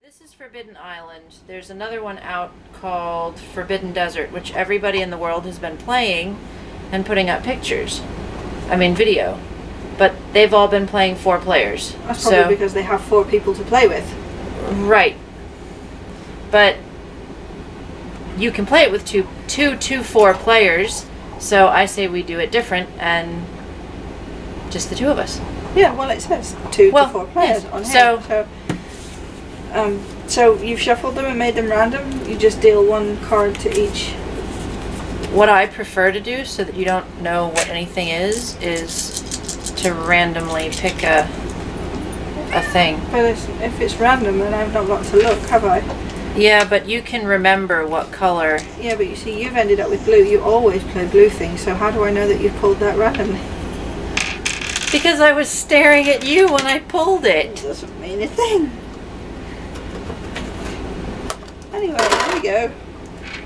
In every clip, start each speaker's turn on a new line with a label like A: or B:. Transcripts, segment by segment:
A: This is Forbidden Island. There's another one out called Forbidden Desert, which everybody in the world has been playing and putting up pictures. I mean, video. But they've all been playing 4 players.
B: That's probably because they have 4 people to play with.
A: Right. But you can play it with two to 4 players, so I say we do it different and just the 2 of us.
B: Yeah, well, it says 2 to 4 players on here. So you've shuffled them and made them random? You just deal 1 card to each?
A: What I prefer to do, so that you don't know what anything is to randomly pick a thing.
B: But if it's random, then I've not got to look, have I?
A: Yeah, but you can remember what color.
B: Yeah, but you see, you've ended up with blue. You always play blue things, so how do I know that you've pulled that randomly?
A: Because I was staring at you when I pulled it.
B: It doesn't mean a thing. Anyway, there we go.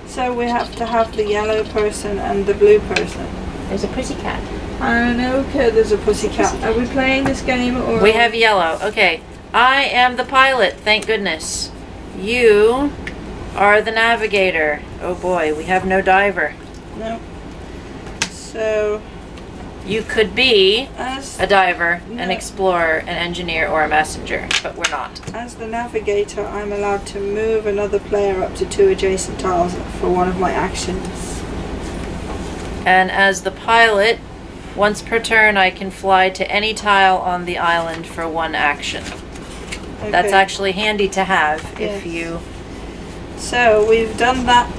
B: So we have to have the yellow person and the blue person.
A: There's a pussycat.
B: I know, okay, there's a pussycat. Are we playing this game or...?
A: We have yellow. Okay. I am the pilot, thank goodness. You are the navigator. Oh boy, we have no diver.
B: No. So...
A: You could be
B: as
A: a diver,
B: no.
A: an explorer, an engineer, or a messenger, but we're not.
B: As the navigator, I'm allowed to move another player up to 2 adjacent tiles for one of my actions.
A: And as the pilot, once per turn I can fly to any tile on the island for 1 action.
B: Okay.
A: That's actually handy to have
B: Yes.
A: if you...
B: So we've done that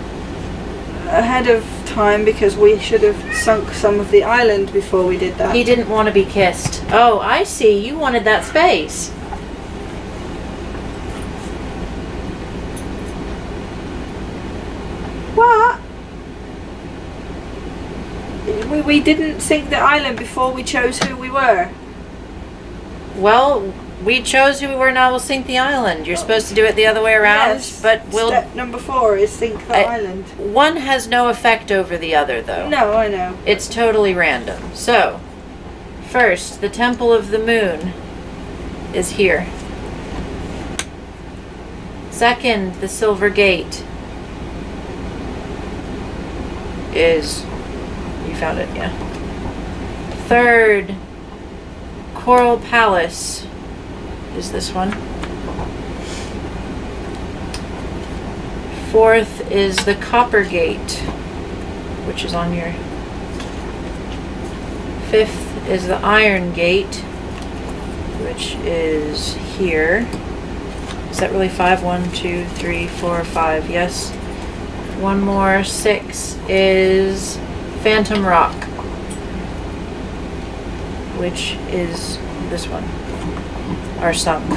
B: ahead of time because we should have sunk some of the island before we did that.
A: He didn't want to be kissed. Oh, I see. You wanted that space.
B: What? We didn't sink the island before we chose who we were.
A: Well, we chose who we were, now we'll sink the island. You're supposed to do it the other way around,
B: Yes.
A: but we'll...
B: Step number 4 is sink the island.
A: One has no effect over the other, though.
B: No, I know.
A: It's totally random. So, first, the Temple of the Moon is here. Second, the Silver Gate is... You found it, yeah. Third, Coral Palace is this one. Fourth is the Copper Gate, which is on here. Fifth is the Iron Gate, which is here. Is that really 5? 1, 2, 3, 4, 5. Yes. One more. 6 is Phantom Rock, which is this one. Are sunk.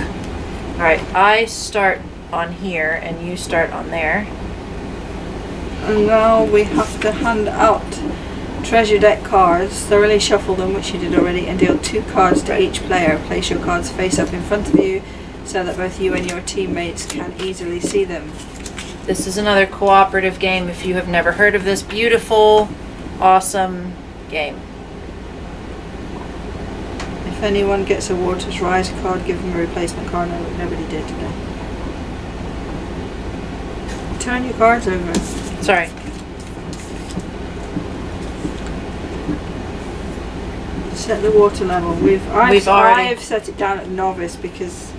A: Alright, I start on here and you start on there.
B: And now we have to hand out treasure deck cards, thoroughly shuffle them, which you did already, and deal 2 cards to each player. Place your cards face up in front of you so that both you and your teammates can easily see them.
A: This is another cooperative game if you have never heard of this beautiful, awesome game.
B: If anyone gets a Waters Rise card, give them a replacement card. No, nobody did today. Turn your cards over.
A: Sorry.
B: Set the water level. I've set it down at novice because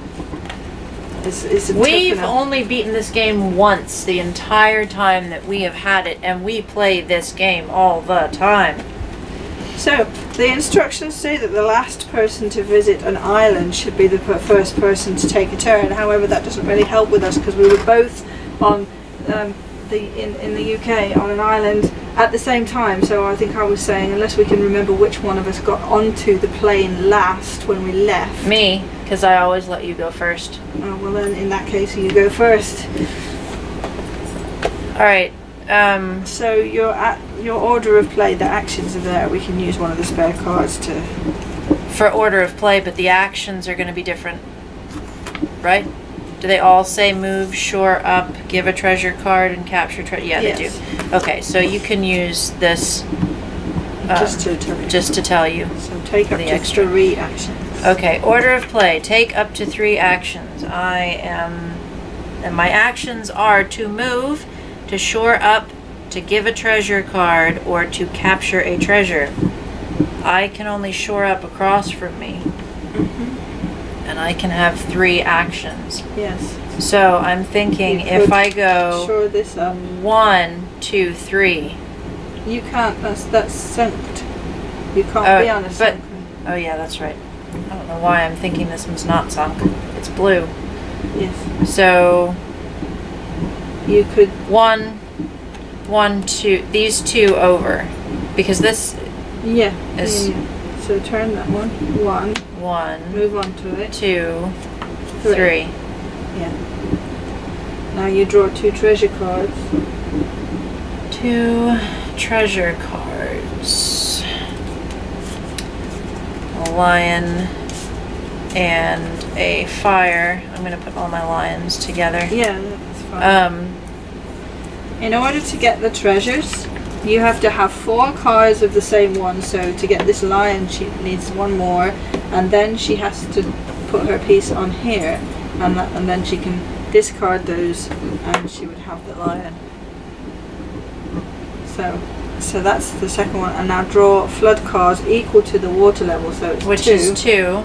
B: it's a
A: We've only beaten this game once the entire time that we have had it, and we play this game all the time.
B: So, the instructions say that the last person to visit an island should be the first person to take a turn. However, that doesn't really help with us because we were both on in the UK on an island at the same time. So I think I was saying, unless we can remember which one of us got onto the plane last when we left.
A: Me, because I always let you go first.
B: Oh, well then, in that case, you go first.
A: Alright,
B: So your order of play, the actions are there. We can use one of the spare cards to...
A: for order of play, but the actions are going to be different, right? Do they all say move, shore up, give a treasure card, and capture treasure? Yeah,
B: Yes.
A: they do. Okay, so you can use this
B: just to tell you.
A: you.
B: So take up
A: the
B: to
A: extra.
B: 3 actions.
A: Okay, order of play. Take up to 3 actions. I am And my actions are to move, to shore up, to give a treasure card, or to capture a treasure. I can only shore up across from me. And I can have 3 actions.
B: Yes.
A: So I'm thinking
B: You
A: if
B: could
A: I go
B: shore this up.
A: 1, 2, 3.
B: You can't. That's synced. You can't be on a sync.
A: Oh yeah, that's right. I don't know why I'm thinking this one's not sunk. It's blue.
B: Yes.
A: So
B: You could.
A: 1, 2. These 2 over, because this
B: Yeah.
A: is
B: yeah. So turn that one. 1.
A: 1,
B: Move on to it.
A: 2, 3.
B: Yeah. Now you draw 2 treasure cards.
A: 2 treasure cards. A lion and a fire. I'm gonna put all my lions together.
B: Yeah, that's fine. In order to get the treasures, you have to have 4 cards of the same one. So to get this lion, she needs 1 more, and then she has to put her piece on here, and then she can discard those, and she would have the lion. So that's the second one, and now draw flood cards equal to the water level. So it's
A: Which
B: 2.
A: is 2.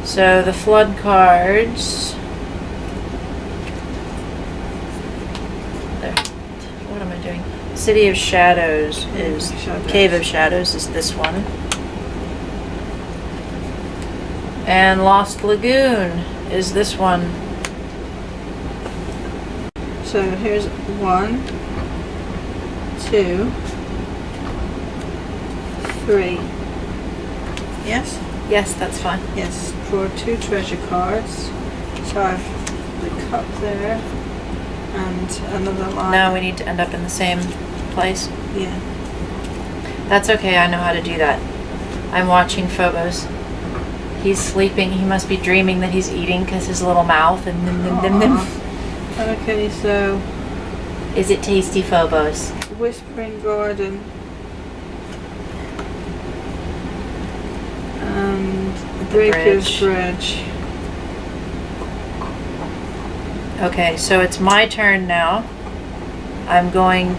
A: So the flood cards. There. What am I doing? City of Shadows is
B: Shadows.
A: Cave of Shadows is this one. And Lost Lagoon is this one.
B: So here's 1, 2, 3. Yes?
A: Yes, that's fine.
B: Yes. Draw 2 treasure cards. So I have the cup there and another line.
A: Now we need to end up in the same place.
B: Yeah.
A: That's okay, I know how to do that. I'm watching Phobos. He's sleeping. He must be dreaming that he's eating because his little mouth and
B: Okay, so
A: Is it tasty, Phobos?
B: Whispering Garden and Breaker's Bridge.
A: Okay, so it's my turn now. I'm going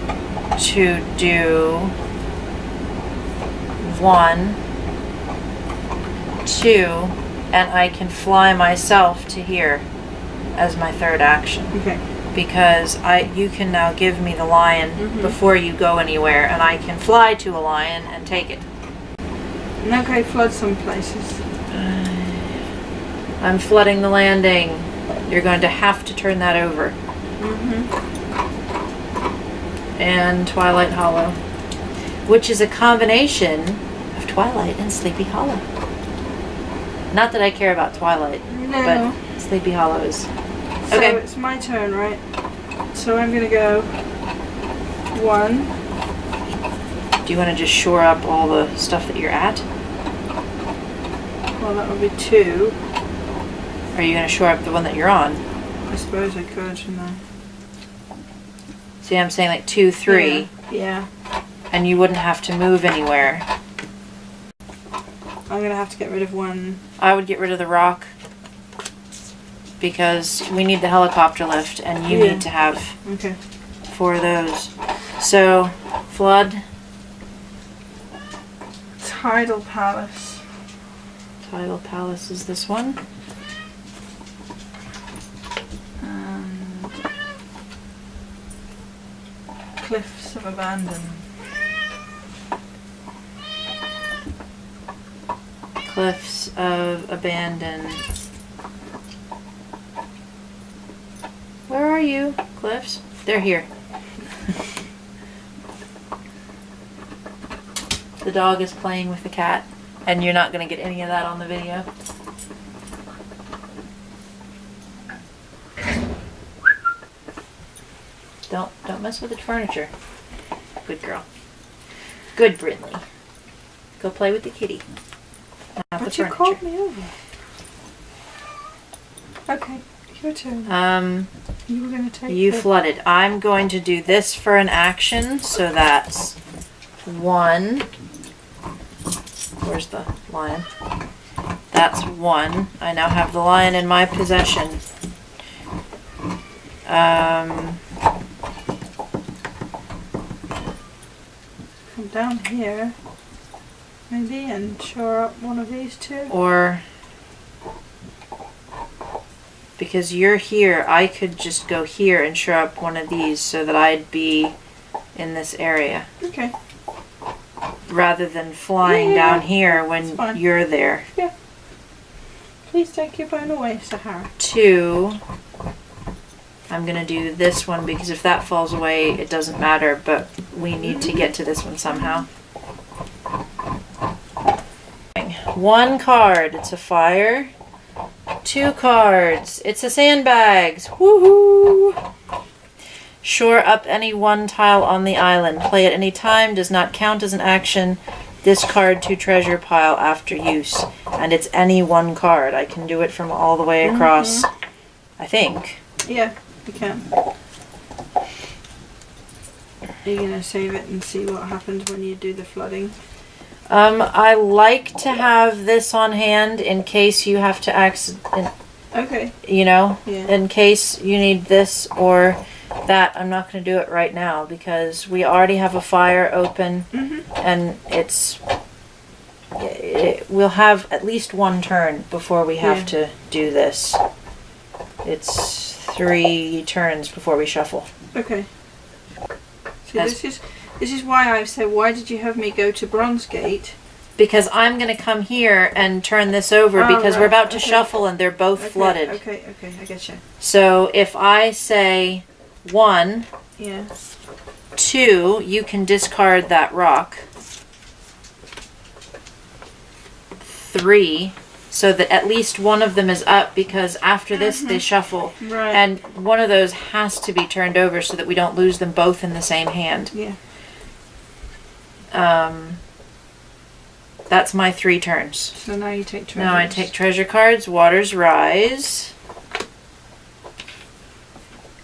A: to do 1, 2, and I can fly myself to here as my 3rd action.
B: Okay.
A: Because you can now give me the lion before you go anywhere, and I can fly to a lion and take it.
B: Okay, flood some places.
A: I'm flooding the landing. You're going to have to turn that over. And Twilight Hollow, which is a combination of Twilight and Sleepy Hollow. Not that I care about Twilight,
B: No.
A: but Sleepy Hollow is.
B: So
A: Okay.
B: it's my turn, right? So I'm gonna go 1.
A: Do you want to just shore up all the stuff that you're at?
B: Well, that would be 2.
A: Or are you going to shore up the one that you're on?
B: I suppose I could, shouldn't I?
A: See, I'm saying like 2, 3,
B: Yeah.
A: and you wouldn't have to move anywhere.
B: I'm gonna have to get rid of 1.
A: I would get rid of the rock because we need the helicopter lift, and you
B: Yeah.
A: need to have
B: Okay.
A: 4 of those. So, flood,
B: Tidal Palace.
A: Tidal Palace is this one.
B: And Cliffs of Abandon.
A: Cliffs of Abandon. Where are you, Cliffs? They're here. The dog is playing with the cat, and you're not going to get any of that on the video. Don't mess with the furniture. Good girl. Good Brindley. Go play with the kitty. Not the
B: But you
A: furniture.
B: called me over. Okay, your turn. You were going to take
A: You
B: the-
A: flooded. I'm going to do this for an action, so that's 1. Where's the lion? That's 1. I now have the lion in my possession. Um,
B: Come down here, maybe, and shore up one of these two.
A: or because you're here, I could just go here and shore up one of these so that I'd be in this area
B: Okay.
A: rather than flying
B: Yeah,
A: down
B: yeah,
A: here
B: that's
A: when
B: fine.
A: you're there.
B: Yeah. Please take your phone away, Sahara.
A: 2, I'm gonna do this one because if that falls away, it doesn't matter, but we need to get to this one somehow. 1 card, it's a fire. 2 cards, it's a sandbags. Woohoo! Shore up any one tile on the island. Play at any time, does not count as an action. Discard to treasure pile after use. And it's any one card. I can do it from all the way across, I think.
B: Yeah, you can. Are you going to save it and see what happens when you do the flooding?
A: I like to have this on hand in case you have to
B: Okay.
A: Yeah.
B: Yeah.
A: In case you need this or that. I'm not going to do it right now because we already have a fire open and we'll have at least 1 turn before we have to do this. It's 3 turns before we shuffle.
B: Okay. See, this is why I've said, why did you have me go to Bronzegate?
A: Because I'm going to come here and turn this over because we're about to shuffle and they're both flooded.
B: Okay, I get you.
A: So if I say 1,
B: Yeah.
A: 2, you can discard that rock. 3, so that at least one of them is up because after this they shuffle.
B: Right.
A: And one of those has to be turned over so that we don't lose them both in the same hand.
B: Yeah.
A: That's my 3 turns.
B: So now you take treasures.
A: Now I take treasure cards, waters rise.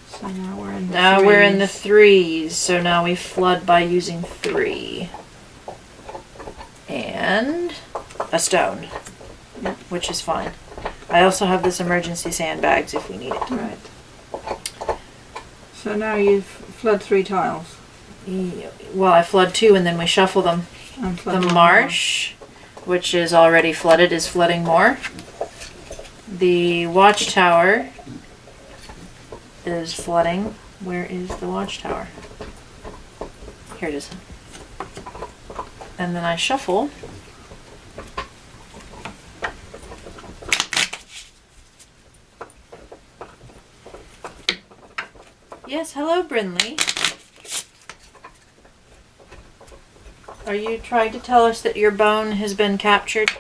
B: So now we're in the
A: Now
B: threes.
A: we're in the 3s, so now we flood by using 3. And a stone, which is fine. I also have this emergency sandbags if we need it.
B: Right. So now you've flood 3 tiles.
A: Well, I flood 2 and then we shuffle them.
B: And
A: The
B: flood one
A: marsh, which is already flooded, is flooding more. The watchtower is flooding. Where is the watchtower? Here it is. And then I shuffle. Yes, hello, Brinley. Are you trying to tell us that your bone has been captured?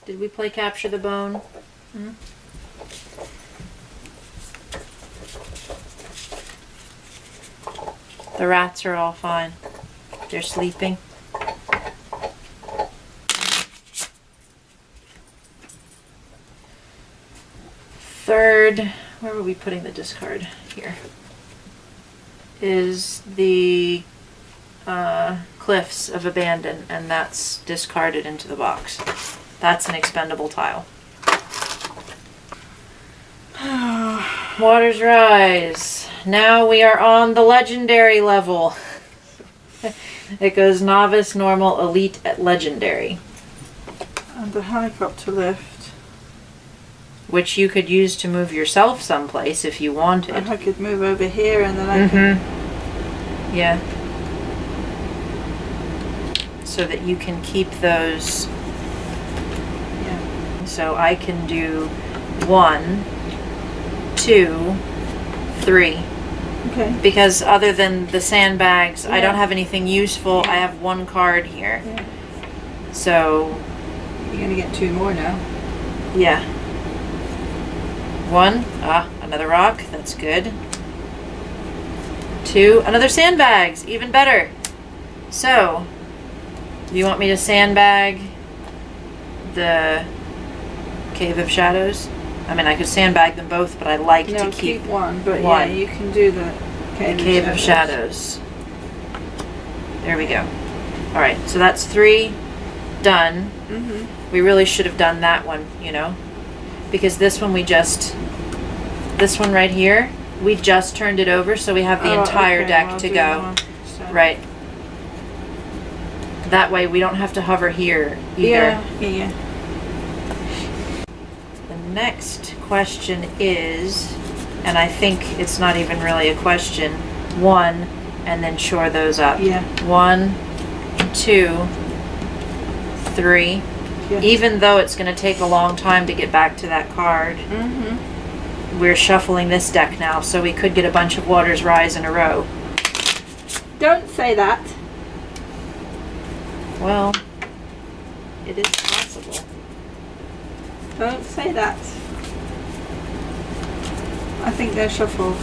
A: Did we play capture the bone? The rats are all fine. They're sleeping. Third, where were we putting the discard? Here. Is the Cliffs of Abandon, and that's discarded into the box. That's an expendable tile. Waters rise. Now we are on the legendary level. It goes novice, normal, elite, at legendary.
B: And the helicopter lift.
A: Which you could use to move yourself someplace if you wanted.
B: I could move over here and then I could...
A: Yeah. So that you can keep those.
B: Yeah.
A: So I can do 1, 2, 3.
B: Okay.
A: Because other than the sandbags, I
B: Yeah.
A: don't have anything useful. I have 1 card here.
B: Yeah.
A: So,
B: You're going to get 2 more now.
A: yeah. 1, another rock, that's good. 2, another sandbags, even better. So, do you want me to sandbag the Cave of Shadows? I mean, I could sandbag them both, but I like to keep
B: 1, but
A: one.
B: yeah, you can do the
A: Cave of Shadows. There we go. Alright, so that's 3 done. We really should have done that one, you know? Because this one we just this one right here, we just turned it over, so we have the entire
B: okay,
A: deck
B: I'll
A: to
B: do
A: go.
B: one, so.
A: Right. That way we don't have to hover here either.
B: Yeah.
A: The next question is, and I think it's not even really a question, 1, and then shore those up.
B: Yeah.
A: 1, 2, 3.
B: Yes.
A: Even though it's going to take a long time to get back to that card, we're shuffling this deck now, so we could get a bunch of Waters Rise in a row.
B: Don't say that.
A: Well, it is possible.
B: Don't say that. I think they're shuffled.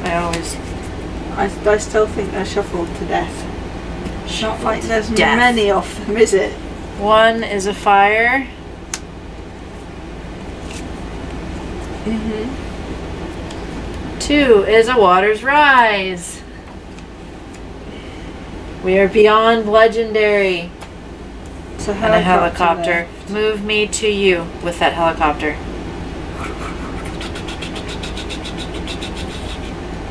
B: I still think they're shuffled to death. Not like there's
A: death.
B: many of them, is it?
A: 1 is a fire. 2 is a Waters Rise. We are beyond legendary.
B: It's a
A: And a helicopter.
B: left.
A: Move me to you with that helicopter.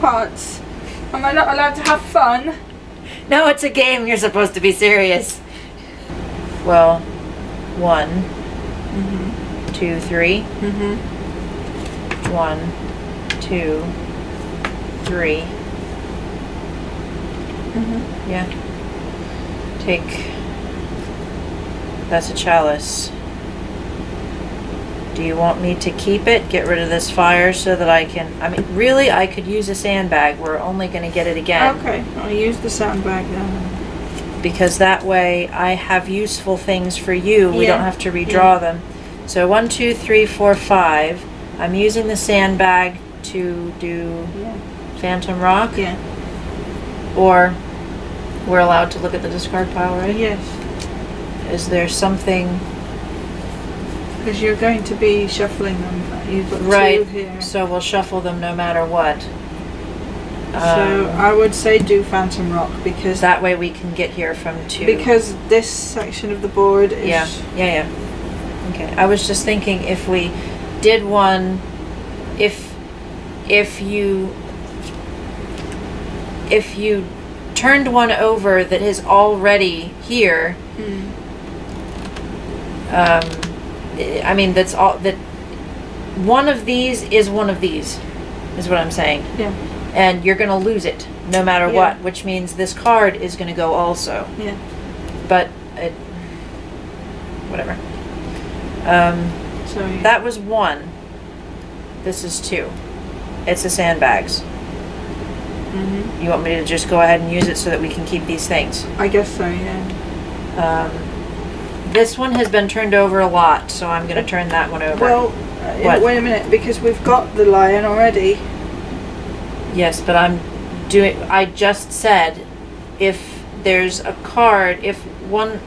B: What? Am I not allowed to have fun?
A: No, it's a game. You're supposed to be serious. Well, 1, 2, 3. 1, 2, 3. Yeah. Take. That's a chalice. Do you want me to keep it? Get rid of this fire so that I can. I mean, really, I could use a sandbag. We're only going to get it again.
B: Okay, I'll use the sandbag then.
A: Because that way I have useful things for you. We
B: Yeah.
A: don't have to redraw them. So 1, 2, 3, 4, 5. I'm using the sandbag to do Phantom Rock.
B: Yeah.
A: Or we're allowed to look at the discard pile, right?
B: Yes.
A: Is there something...
B: Because you're going to be shuffling them. You've got
A: Right,
B: 2 here.
A: so we'll shuffle them no matter what.
B: So I would say do Phantom Rock because
A: That way we can get here from 2.
B: because this section of the board is
A: Yeah. Okay, I was just thinking if we did one, if you turned one over that is already here, I mean that's all that. One of these is one of these, is what I'm saying.
B: Yeah.
A: And you're gonna lose it no matter
B: Yeah.
A: what, which means this card is gonna go also.
B: Yeah.
A: But it, whatever.
B: So
A: That was 1. This is 2. It's the sandbags. You want me to just go ahead and use it so that we can keep these things?
B: I guess so, yeah.
A: This one has been turned over a lot, so I'm going to turn that one over.
B: Well,
A: What?
B: wait a minute, because we've got the lion already.
A: Yes, but I just said if there's a card, if one...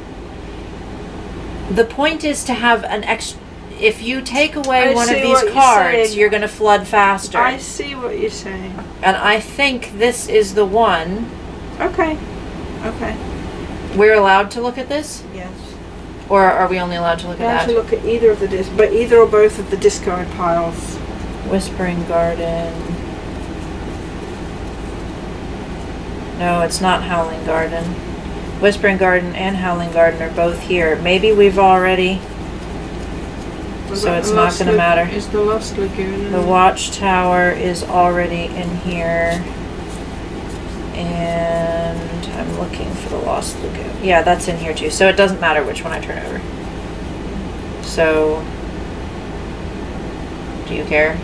A: The point is to have an extra... If you take away
B: I
A: one of
B: see
A: these
B: what you're
A: cards,
B: saying.
A: you're going to flood faster.
B: I see what you're saying.
A: And I think this is the one.
B: Okay. Okay.
A: We're allowed to look at this?
B: Yes.
A: Or are we only allowed to look
B: You have
A: at
B: to
A: that?
B: look at either of the but either or both of the discard piles.
A: Whispering Garden. No, it's not Howling Garden. Whispering Garden and Howling Garden are both here. Maybe we've already... So it's not going to matter.
B: Is the Lost Lagoon?
A: The Watchtower is already in here. And I'm looking for the Lost Lagoon. Yeah, that's in here too. So it doesn't matter which one I turn over. So... Do you care?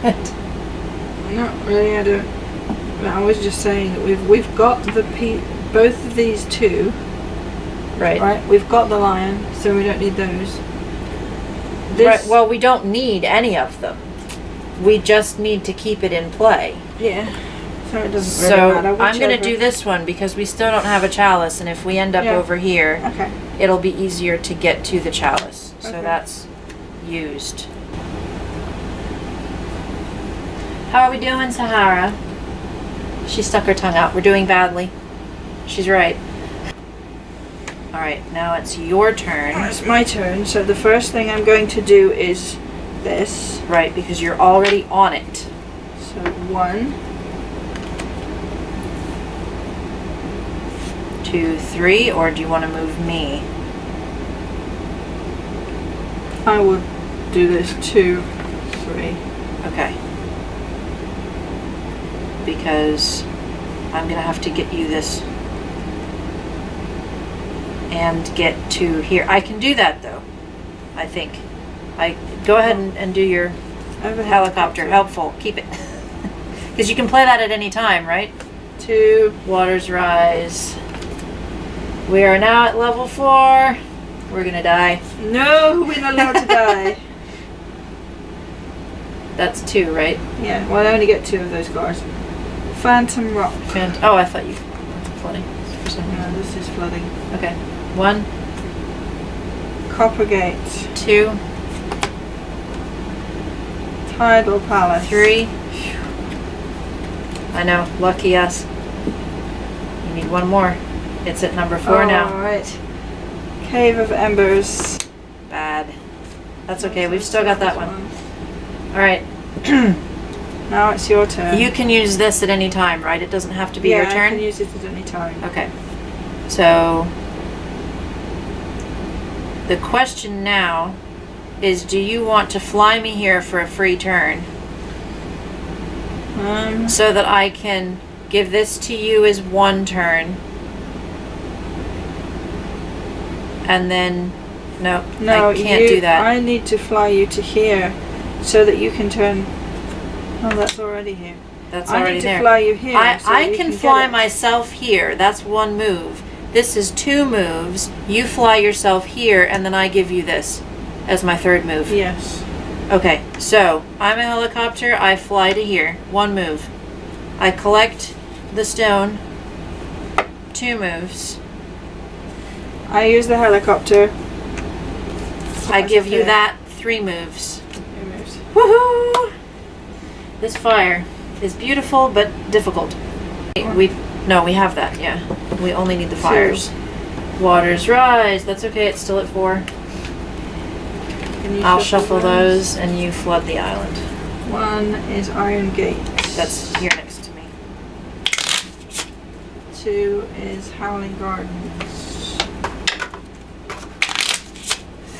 B: Not really, I don't. I was just saying that we've got both of these 2.
A: Right.
B: Right? We've got the lion, so we don't need those.
A: Right. Well, we don't need any of them. We just need to keep it in play.
B: Yeah. So it doesn't
A: So
B: really matter.
A: I'm going to
B: whichever.
A: do this one because we still don't have a chalice, and if we end up
B: Yeah.
A: over here,
B: Okay.
A: it'll be easier to get to the chalice. So
B: Okay.
A: that's used. How are we doing, Sahara? She stuck her tongue out. We're doing badly. She's right. Alright, now it's your turn.
B: It's my turn. So the first thing I'm going to do is this.
A: Right, because you're already on it.
B: So 1,
A: 2, 3, or do you want to move me?
B: I would do this 2, 3.
A: Okay. Because I'm gonna have to get you this and get to here. I can do that though, I think. Go ahead and do your helicopter. Helpful. Keep it. Because you can play that at any time, right?
B: 2.
A: Waters rise. We are now at level 4. We're gonna die.
B: No, we're not allowed to die.
A: That's 2, right?
B: Yeah, well, I only get 2 of those cards. Phantom Rock.
A: Oh, I thought you flooding for some
B: No,
A: reason.
B: this is flooding.
A: Okay. 1,
B: Copper Gate.
A: 2,
B: Tidal Palace.
A: 3. I know, lucky us. You need one more. It's at number 4 now.
B: Alright. Cave of Embers.
A: Bad. That's okay, we've still got that one. Alright.
B: Now it's your turn.
A: You can use this at any time, right? It doesn't have to be your
B: I
A: turn?
B: can use it at any time.
A: Okay. So, the question now is, do you want to fly me here for a free turn so that I can give this to you as 1 turn? And then, no, I can't do that.
B: I need to fly you to here so that you can turn. Oh, that's already here.
A: That's already
B: I need
A: there.
B: to fly you here.
A: I can fly myself here. That's 1 move. This is 2 moves. You fly yourself here, and then I give you this as my 3rd move.
B: Yes.
A: Okay, so I'm a helicopter. I fly to here. 1 move. I collect the stone. 2 moves.
B: I use the helicopter.
A: I give you that. 3 moves.
B: 3 moves.
A: Woohoo! This fire is beautiful but difficult. We have that. Yeah, we only need the fires. 2. Waters rise. That's okay. It's still at 4. I'll shuffle those, and you flood the island.
B: 1 is Iron Gate.
A: That's here next to me.
B: 2 is Howling Gardens.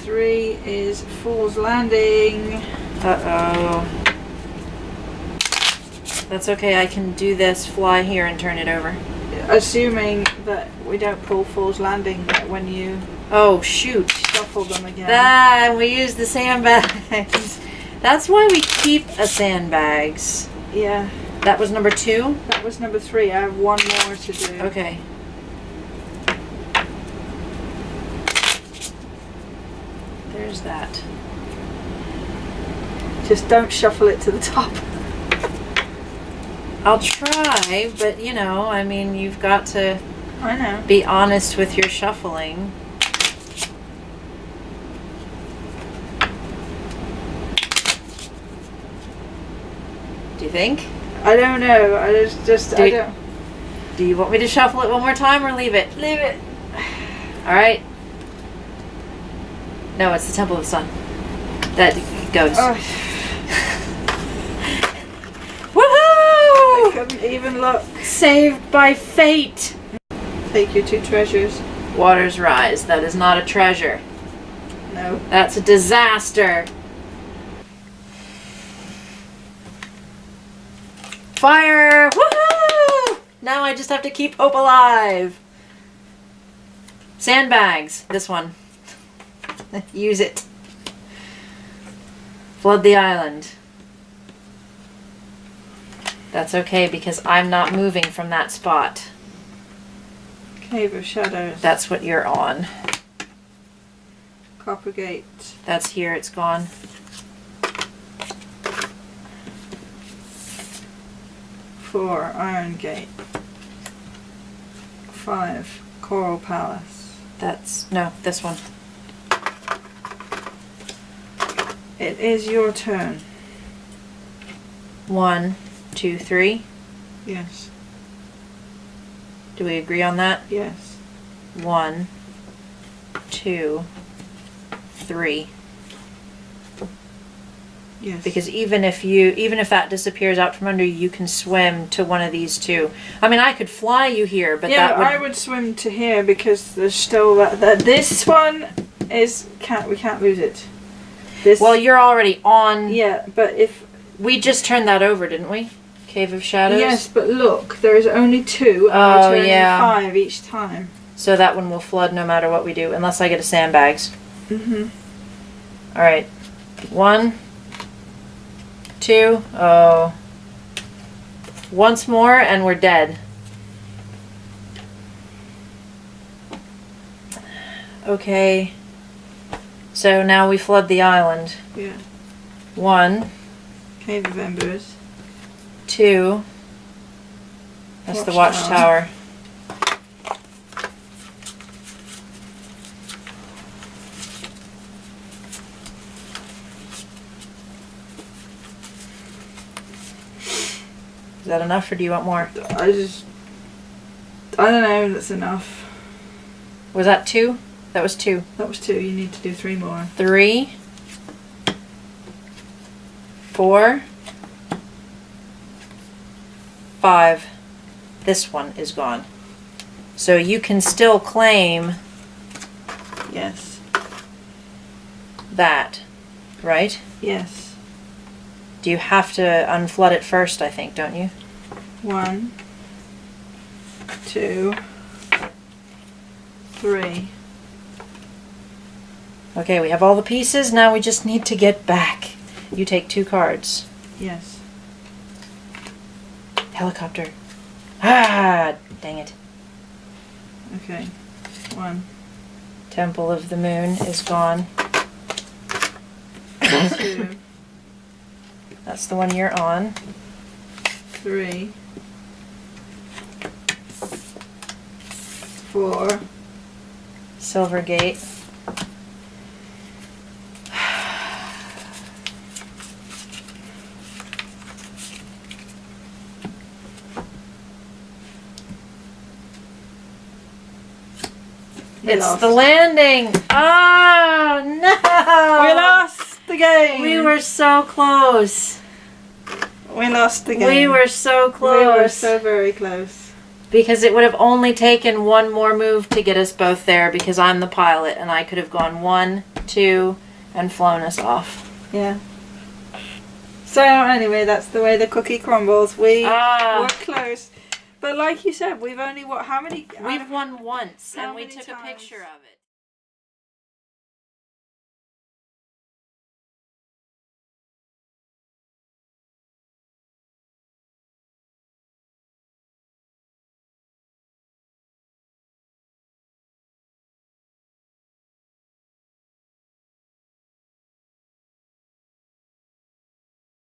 B: 3 is Fool's Landing.
A: Uh-oh. That's okay, I can do this, fly here and turn it over.
B: Assuming that we don't pull Fool's Landing when you
A: Oh, shoot.
B: shuffle them again.
A: That, we use the sandbags. That's why we keep a sandbags.
B: Yeah.
A: That was number 2?
B: That was number 3. I have 1 more to do.
A: Okay. There's that.
B: Just don't shuffle it to the top.
A: I'll try, but you know, I mean, you've got to
B: I know.
A: be honest with your shuffling. Do you think?
B: I don't know. I just I don't.
A: Do you want me to shuffle it one more time or leave it?
B: Leave it.
A: All right. No, it's the Temple of the Sun. That goes.
B: Oh, I
A: Woohoo!
B: couldn't even look.
A: Saved by fate.
B: Take your 2 treasures.
A: Waters rise. That is not a treasure.
B: No.
A: That's a disaster. Fire! Woohoo! Now I just have to keep hope alive. Sandbags. This one. Use it. Flood the island. That's okay because I'm not moving from that spot.
B: Cave of Shadows.
A: That's what you're on.
B: Copper Gate.
A: That's here. It's gone.
B: Four, Iron Gate. 5, Coral Palace.
A: That's... No, this one.
B: It is your turn.
A: 1, 2, 3.
B: Yes.
A: Do we agree on that?
B: Yes.
A: 1, 2, 3.
B: Yes.
A: Because even if that disappears out from under you, you can swim to one of these two. I mean, I could fly you here, but
B: yeah,
A: that would...
B: I would swim to here because there's still that this one is we can't lose it. This.
A: Well, you're already on.
B: Yeah, but if
A: we just turned that over, didn't we? Cave of Shadows.
B: Yes, but look, there is only 2. And
A: Oh,
B: I turn
A: yeah.
B: 5 each time.
A: So that one will flood no matter what we do, unless I get a sandbags.
B: Mhm.
A: All right, 1, 2. Oh, once more, and we're dead. Okay. So now we flood the island.
B: Yeah.
A: 1,
B: Cave of Embers.
A: 2. That's the watchtower. Is that enough, or do you want more?
B: I don't know. That's enough.
A: Was that 2? That was 2.
B: That was 2. You need to do 3 more.
A: 3, 4, 5. This one is gone. So you can still claim
B: Yes.
A: that, right?
B: Yes.
A: Do you have to unflood it first, I think, don't you?
B: 1, 2, 3.
A: Okay, we have all the pieces. Now we just need to get back. You take 2 cards.
B: Yes.
A: Helicopter. Ah, dang it.
B: Okay. 1,
A: Temple of the Moon is gone.
B: 2,
A: That's the one you're on.
B: 3, 4,
A: Silvergate.
B: We
A: It's
B: lost.
A: the landing. Oh, no.
B: We lost the game.
A: We were so close.
B: We lost the game.
A: We were so close.
B: We were so very close.
A: Because it would have only taken one more move to get us both there, because I'm the pilot and I could have gone 1, 2, and flown us off.
B: Yeah. So anyway, that's the way the cookie crumbles. We were close. But like you said, we've only, how many?
A: We've won once,
B: How
A: and we
B: many
A: took a
B: times?
A: picture of it.